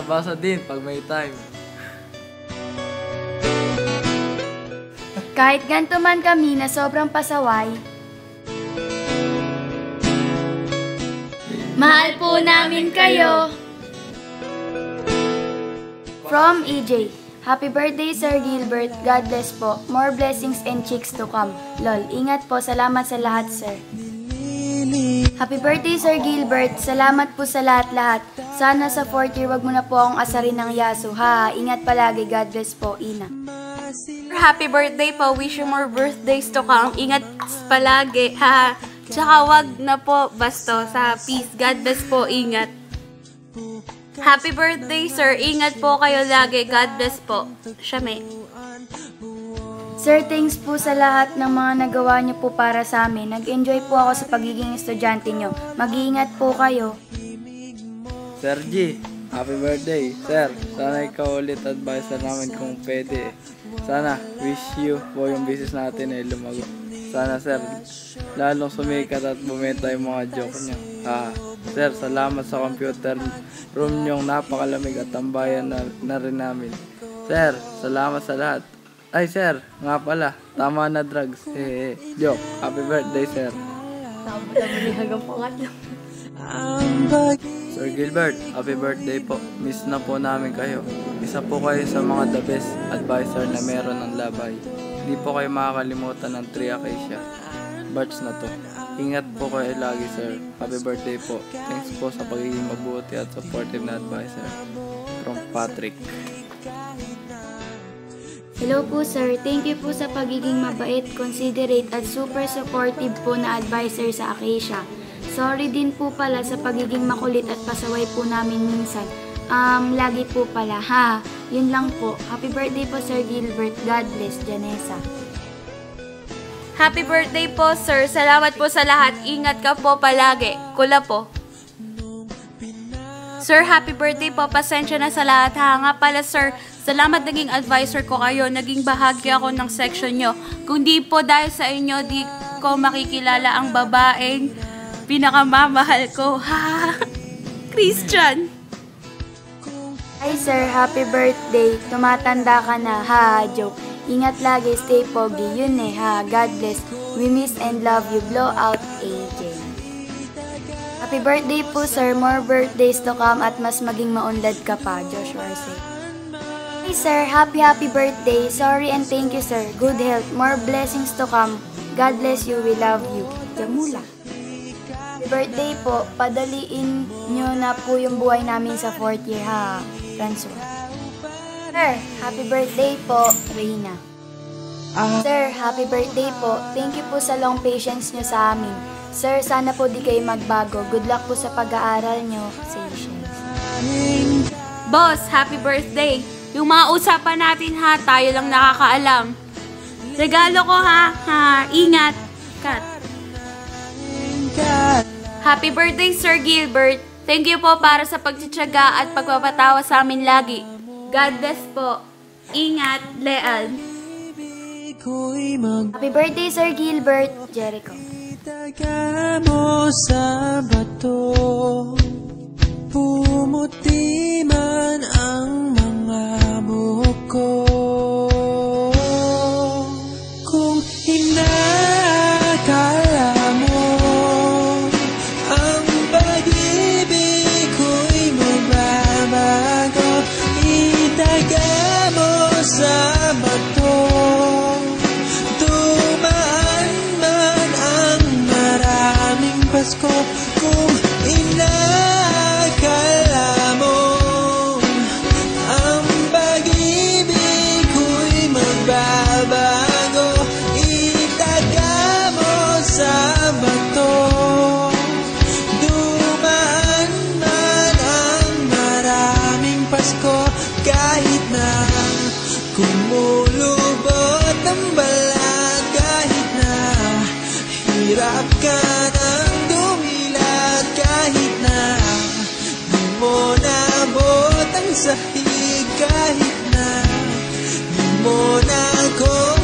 basa din pag may time. Kahit ganito man kami na sobrang pasaway, mahal po namin kayo. From EJ, Happy birthday Sir Gilbert, God bless po. More blessings and chicks to come. Lol, ingat po, salamat sa lahat sir. Happy birthday Sir Gilbert, salamat po sa lahat-lahat. Sana sa 4th year wag mo na po akong asarin ng yaso. Ha, ingat palagi, God bless po, Ina. Happy birthday po, wish you more birthdays to come. Ingat palagi, ha. Tsaka wag na po basto sa peace. God bless po, ingat. Happy birthday sir, ingat po kayo lagi. God bless po. Syame. Sir, thanks po sa lahat ng mga nagawa niyo po para sa amin. Nag-enjoy po ako sa pagiging estudyante niyo. Mag-iingat po kayo. Sir G, happy birthday. Sir, sana ikaw ulit advisor namin kung pwede. Sana, wish you po yung business natin ay lumago. Sana sir, lalong sumikat at bumenta yung mga joke niyo. Sir, salamat sa computer room niyong napakalamig at tambayan na rin namin. Sir, salamat sa lahat. Ay sir, nga pala, tama na drugs. Joke, happy birthday sir. Sir Gilbert, happy birthday po. Miss na po namin kayo. Isa po kayo sa mga the best advisor na meron ng labay. Hindi po kayo makakalimutan ng 3 Acacia batch na to. Ingat po kayo lagi sir. Happy birthday po. Thanks po sa pagiging mabuti at supportive na advisor. From Patrick. Hello po sir, thank you po sa pagiging mabait, considerate at super supportive po na advisor sa Acacia. Sorry din po pala sa pagiging makulit at pasaway po namin minsan. Lagi po pala, ha? Yun lang po. Happy birthday po Sir Gilbert, God bless, Janessa. Happy birthday po sir, salamat po sa lahat. Ingat ka po palagi. Kula po. Sir, happy birthday po. Pasensya na sa lahat ha. Nga pala sir, salamat naging advisor ko kayo. Naging bahagi ako ng section nyo. Kung di po dahil sa inyo, di ko makikilala ang babaeng pinakamamahal ko. Ha? Christian. Hi sir, happy birthday. Tumatanda ka na. Ha, joke. Ingat lagi, stay pogi. Yun ha. God bless. We miss and love you. Blow out AJ. Happy birthday po sir. More birthdays to come at mas maging maunlad ka pa. Joshua Arce. Hey sir, happy birthday. Sorry and thank you sir. Good health. More blessings to come. God bless you. We love you. Jamula. Happy birthday po. Padaliin nyo na po yung buhay namin sa 4th year ha. Francois. Sir, happy birthday po. Reina. Sir, happy birthday po. Thank you po sa long patience nyo sa amin. Sir, sana po di kayo magbago. Good luck po sa pag-aaral nyo. Seychelles. Boss, happy birthday. Yung mga usapan natin ha, tayo lang nakakaalam. Regalo ko ha, ingat. Cut. Happy birthday Sir Gilbert. Thank you po para sa pagtsatsaga at pagpapatawa sa amin lagi. God bless po. Ingat, Leal. Happy birthday Sir Gilbert. Jericho. Itaga mo sa bato, pumuti man ang mga buhok ko. Kung inakala mo ang pag-ibig ko'y magbabago, itaga mo sa bato. Pasko, kung inakala mo ang pag-ibig ko'y magbabago, itaga mo sa bato. Dumaan man ang maraming Pasko, kahit na kumulubot ang balat, kahit na hirap ka ng kahit na di mo nabot ang sahig, kahit na di mo na ako